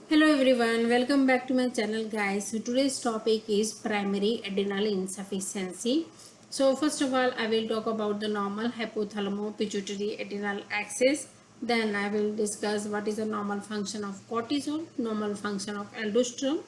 Hello everyone, welcome back to my channel guys. So today's topic is primary adrenal insufficiency. So first of all, I will talk about the normal hypothalamo-pituitary adrenal axis. Then I will discuss what is the normal function of cortisol, normal function of aldosterone.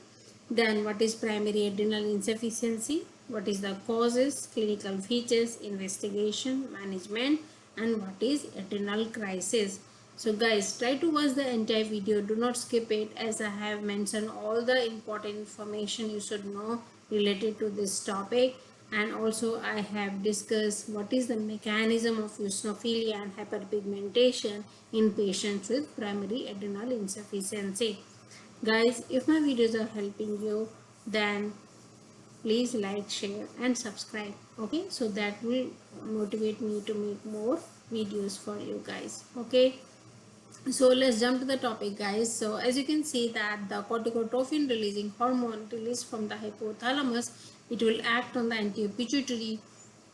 Then what is primary adrenal insufficiency, what is the causes, clinical features, investigation, management, and what is adrenal crisis. So guys, try to watch the entire video, do not skip it, as I have mentioned all the important information you should know related to this topic. And also I have discussed what is the mechanism of eosinophilia and hyperpigmentation in patients with primary adrenal insufficiency. Guys, if my videos are helping you, then please like, share and subscribe. Okay, so that will motivate me to make more videos for you guys. Okay, so let's jump to the topic guys. So as you can see that the corticotrophin releasing hormone released from the hypothalamus, it will act on the anterior-pituitary,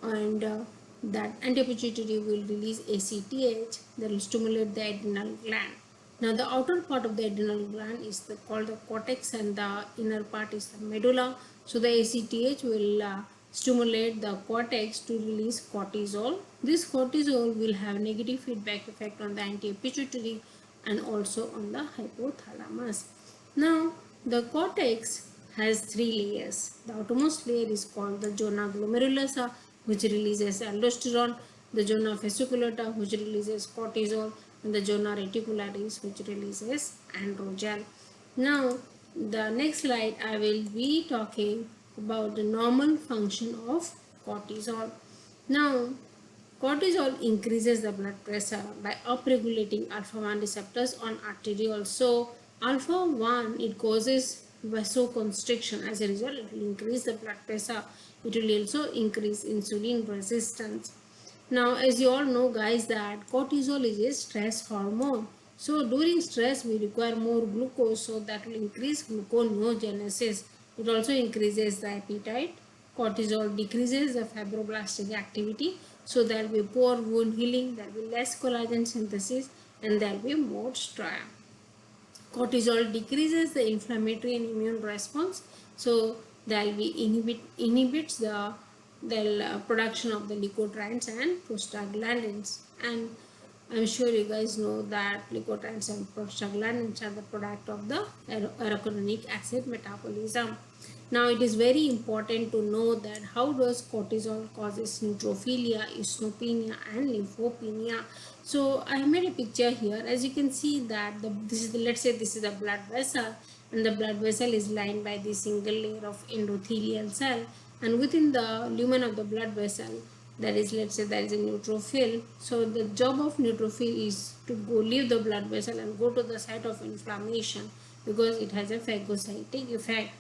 and that anterior-pituitary will release ACTH that will stimulate the adrenal gland. Now the outer part of the adrenal gland is called the cortex, and the inner part is the medulla. So the ACTH will stimulate the cortex to release cortisol. This cortisol will have negative feedback effect on the anterior pituitary and also on the hypothalamus. Now the cortex has three layers. The outermost layer is called the zona glomerulosa, which releases aldosterone, the zona fasciculata, which releases cortisol, and the zona reticularis, which releases androgen. Now the next slide I will be talking about the normal function of cortisol. Now cortisol increases the blood pressure by upregulating alpha 1 receptors on arterioles. So alpha 1, it causes vasoconstriction. As a result, it will increase the blood pressure. It will also increase insulin resistance. Now as you all know guys that cortisol is a stress hormone. So during stress we require more glucose, so that will increase gluconeogenesis. It also increases the appetite. Cortisol decreases the fibroblastic activity, so there will be poor wound healing, there will be less collagen synthesis, and there will be more stria. Cortisol decreases the inflammatory and immune response, so there will be inhibits the production of the leukotrienes and prostaglandins. And I'm sure you guys know that leukotrienes and prostaglandins are the product of the arachidonic acid metabolism. Now it is very important to know that how does cortisol causes neutrophilia, eosinopenia and lymphopenia. So I have made a picture here. As you can see that let's say this is a blood vessel, and the blood vessel is lined by this single layer of endothelial cell, and within the lumen of the blood vessel there is, let's say, there is a neutrophil. So the job of neutrophil is to go leave the blood vessel and go to the site of inflammation, because it has a phagocytic effect.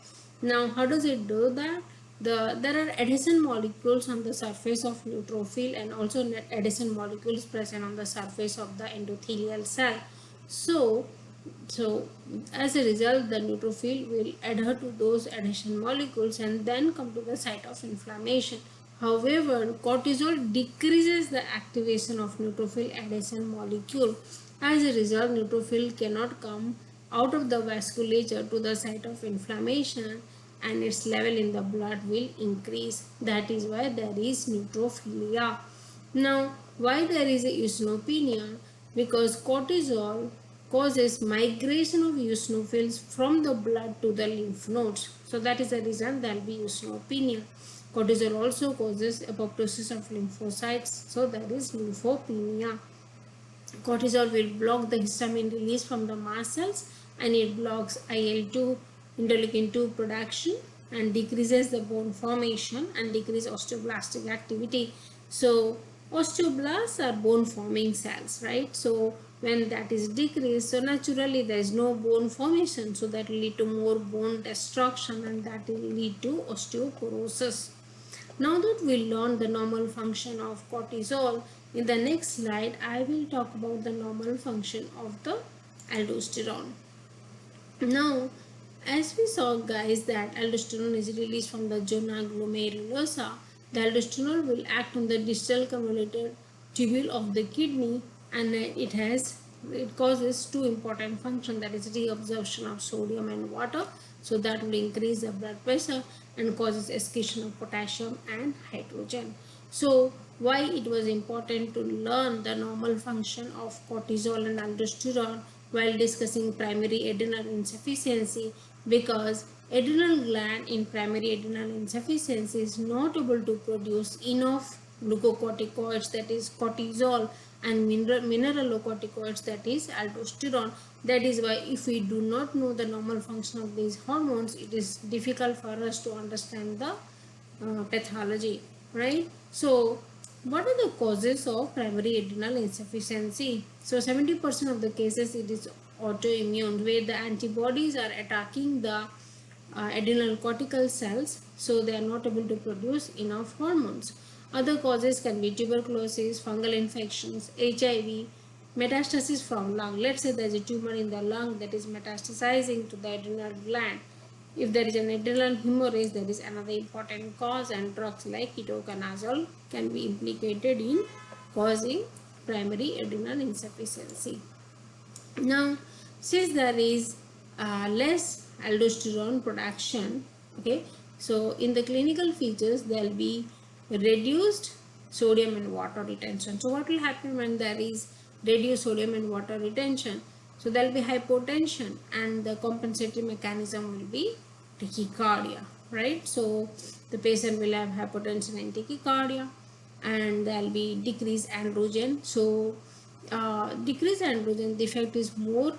Now how does it do that? There are adhesion molecules on the surface of neutrophil, and also adhesion molecules present on the surface of the endothelial cell. So as a result, the neutrophil will adhere to those adhesion molecules and then come to the site of inflammation. However, cortisol decreases the activation of neutrophil adhesion molecule. As a result, neutrophil cannot come out of the vasculature to the site of inflammation, and its level in the blood will increase. That is why there is neutrophilia. Now, why there is a eosinopenia? Because cortisol causes migration of eosinophils from the blood to the lymph nodes. So that is the reason there will be eosinopenia. Cortisol also causes apoptosis of lymphocytes. So there is lymphopenia. Cortisol will block the histamine release from the mast cells, and it blocks IL-2, interleukin-2 production, and decreases the bone formation and decrease osteoblastic activity. So osteoblasts are bone forming cells, right? So when that is decreased, so naturally there is no bone formation, so that will lead to more bone destruction, and that will lead to osteoporosis. Now that we learned the normal function of cortisol, in the next slide I will talk about the normal function of the aldosterone. Now, as we saw guys that aldosterone is released from the zona glomerulosa, the aldosterone will act on the distal convoluted tubule of the kidney, and it has it causes two important functions, that is reabsorption of sodium and water, so that will increase the blood pressure and causes excretion of potassium and hydrogen. So why it was important to learn the normal function of cortisol and aldosterone while discussing primary adrenal insufficiency? Because adrenal gland in primary adrenal insufficiency is not able to produce enough glucocorticoids, that is cortisol, and mineralocorticoids, that is aldosterone. That is why if we do not know the normal function of these hormones, it is difficult for us to understand the pathology, right? So what are the causes of primary adrenal insufficiency? So 70% of the cases it is autoimmune, where the antibodies are attacking the adrenal cortical cells, so they are not able to produce enough hormones. Other causes can be tuberculosis, fungal infections, HIV, metastasis from lung. Let's say there is a tumor in the lung that is metastasizing to the adrenal gland. If there is an adrenal hemorrhage, that is another important cause, and drugs like ketoconazole can be implicated in causing primary adrenal insufficiency. Now, since there is less aldosterone production, okay, so in the clinical features there will be reduced sodium and water retention. So what will happen when there is reduced sodium and water retention? So there will be hypotension, and the compensatory mechanism will be tachycardia, right? So the patient will have hypotension and tachycardia, and there will be decreased androgen. So decreased androgen, the effect is more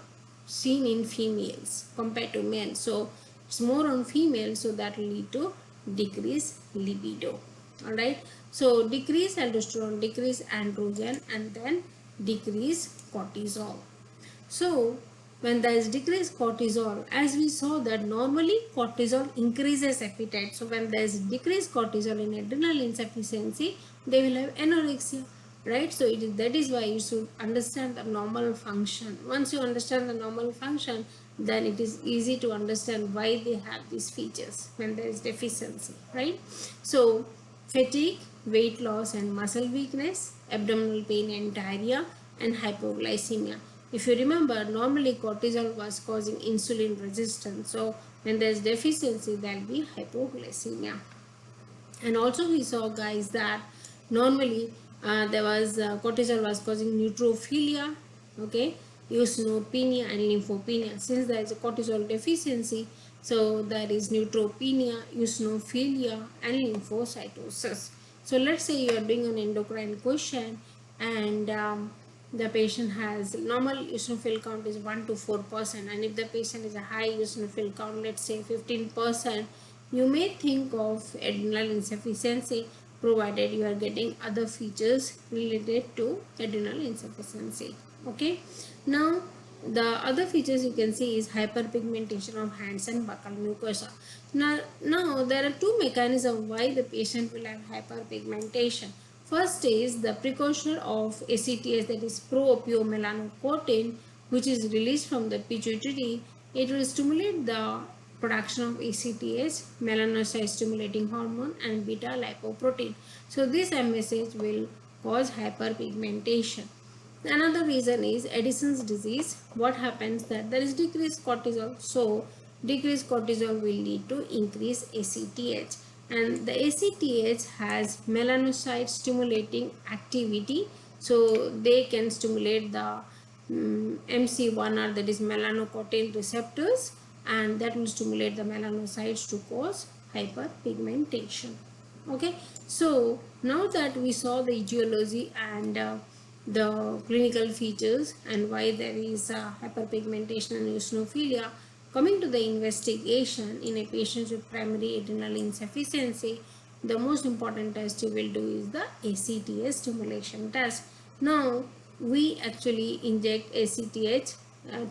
seen in females compared to men. So it's more on females, so that will lead to decreased libido. Alright. So decrease aldosterone, decrease androgen, and then decrease cortisol. So when there is decreased cortisol, as we saw that normally cortisol increases appetite. So when there is decreased cortisol in adrenal insufficiency, they will have anorexia, right? So that is why you should understand the normal function. Once you understand the normal function, then it is easy to understand why they have these features when there is deficiency, right? So fatigue, weight loss and muscle weakness, abdominal pain and diarrhea, and hypoglycemia. If you remember, normally cortisol was causing insulin resistance. So when there is deficiency, there will be hypoglycemia. And also we saw, guys, that normally there was cortisol was causing neutrophilia, okay, eosinopenia and lymphopenia. Since there is a cortisol deficiency, so there is neutropenia, eosinophilia and lymphocytosis. So let's say you are doing an endocrine question, and the patient has normal eosinophil count is 1 to 4%, and if the patient is a high eosinophil count, let's say 15%, you may think of adrenal insufficiency, provided you are getting other features related to adrenal insufficiency. Okay. Now the other features you can see is hyperpigmentation of hands and buccal mucosa. Now there are two mechanisms why the patient will have hyperpigmentation. First is the precursor of ACTH, that is pro-opiomelanocortin, which is released from the pituitary. It will stimulate the production of ACTH, melanocyte stimulating hormone, and beta lipoprotein. So this MSH will cause hyperpigmentation. Another reason is Addison's disease. What happens that there is decreased cortisol, so decreased cortisol will lead to increased ACTH, and the ACTH has melanocyte stimulating activity, so they can stimulate the MC1R, that is melanocortin receptors, and that will stimulate the melanocytes to cause hyperpigmentation. Okay, so now that we saw the etiology and the clinical features and why there is hyperpigmentation and eosinophilia, coming to the investigation in a patient with primary adrenal insufficiency, the most important test you will do is the ACTH stimulation test. Now we actually inject ACTH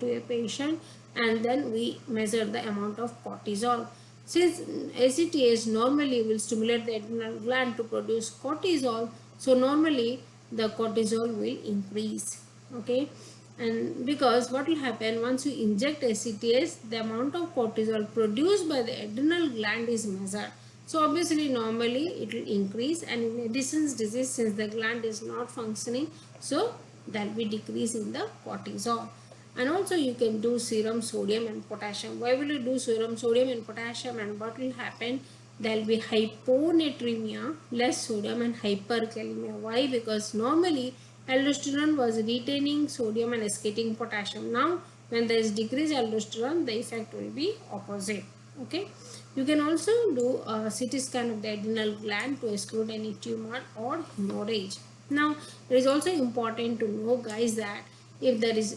to a patient, and then we measure the amount of cortisol. Since ACTH normally will stimulate the adrenal gland to produce cortisol, so normally the cortisol will increase. Okay, and because what will happen once you inject ACTH, the amount of cortisol produced by the adrenal gland is measured. So obviously normally it will increase, and in Addison's disease, since the gland is not functioning, so there will be decrease in the cortisol. And also you can do serum sodium and potassium. Why will you do serum sodium and potassium, and what will happen? There will be hyponatremia, less sodium, and hyperkalemia. Why? Because normally aldosterone was retaining sodium and excreting potassium. Now when there is decreased aldosterone, the effect will be opposite. Okay. You can also do a CT scan of the adrenal gland to exclude any tumor or hemorrhage. Now, it is also important to know, guys, that if there is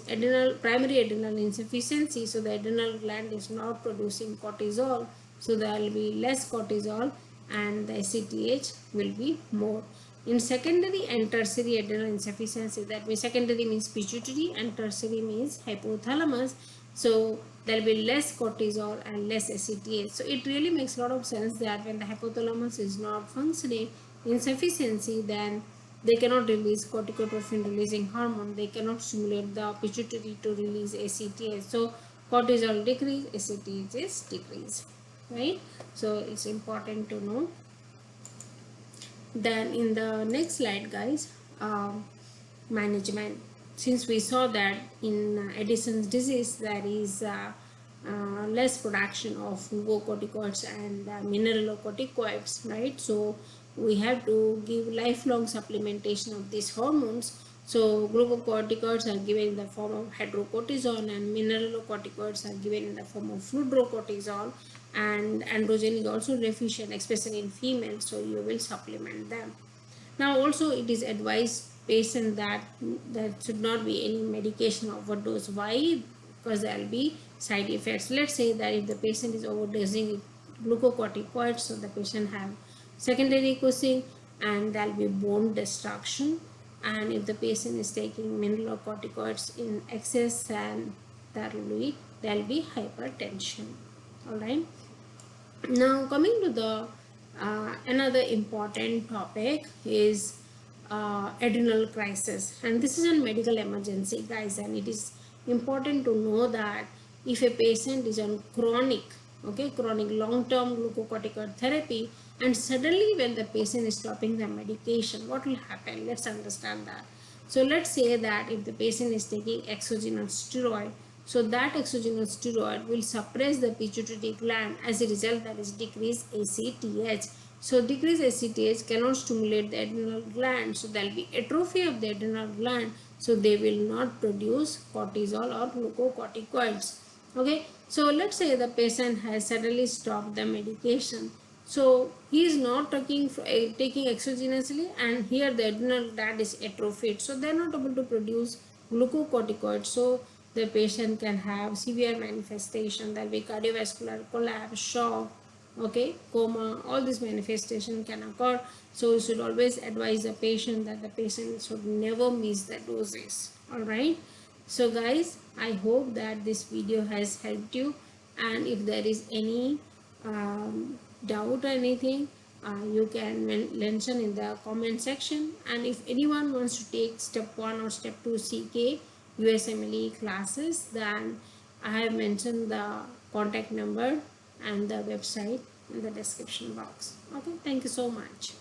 primary adrenal insufficiency, so the adrenal gland is not producing cortisol, so there will be less cortisol and the ACTH will be more. In secondary and tertiary adrenal insufficiency, that means secondary means pituitary and tertiary means hypothalamus, so there will be less cortisol and less ACTH. So it really makes a lot of sense that when the hypothalamus is not functioning insufficiency, then they cannot release corticotrophin releasing hormone, they cannot stimulate the pituitary to release ACTH. So cortisol decrease, ACTH is decrease, right? So it's important to know. Then in the next slide, guys, management. Since we saw that in Addison's disease there is less production of glucocorticoids and mineralocorticoids, right? So we have to give lifelong supplementation of these hormones. So glucocorticoids are given in the form of hydrocortisone and mineralocorticoids are given in the form of fludrocortisone, and androgen is also deficient, especially in females, so you will supplement them. Now also it is advised patient that there should not be any medication overdose. Why? Because there will be side effects. Let's say that if the patient is overdosing glucocorticoids, so the patient have secondary coughing and there will be bone destruction. And if the patient is taking mineralocorticoids in excess, and there will be hypertension. All right. Now coming to the another important topic is adrenal crisis, and this is a medical emergency, guys, and it is important to know that if a patient is on chronic long-term glucocorticoid therapy, and suddenly when the patient is stopping the medication, what will happen? Let's understand that. So let's say that if the patient is taking exogenous steroid, so that exogenous steroid will suppress the pituitary gland. As a result, there is decreased ACTH. So decreased ACTH cannot stimulate the adrenal gland. So there will be atrophy of the adrenal gland. So they will not produce cortisol or glucocorticoids. Okay. So let's say the patient has suddenly stopped the medication. So he is not taking exogenously, and here the adrenal gland is atrophied. So they are not able to produce glucocorticoids. So the patient can have severe manifestation. There will be cardiovascular collapse, shock, okay, coma. All these manifestations can occur. So you should always advise the patient that the patient should never miss the doses. All right. So guys, I hope that this video has helped you, and if there is any doubt or anything, you can mention in the comment section. And if anyone wants to take step 1 or step 2 CK USMLE classes, then I have mentioned the contact number and the website in the description box. Okay, thank you so much.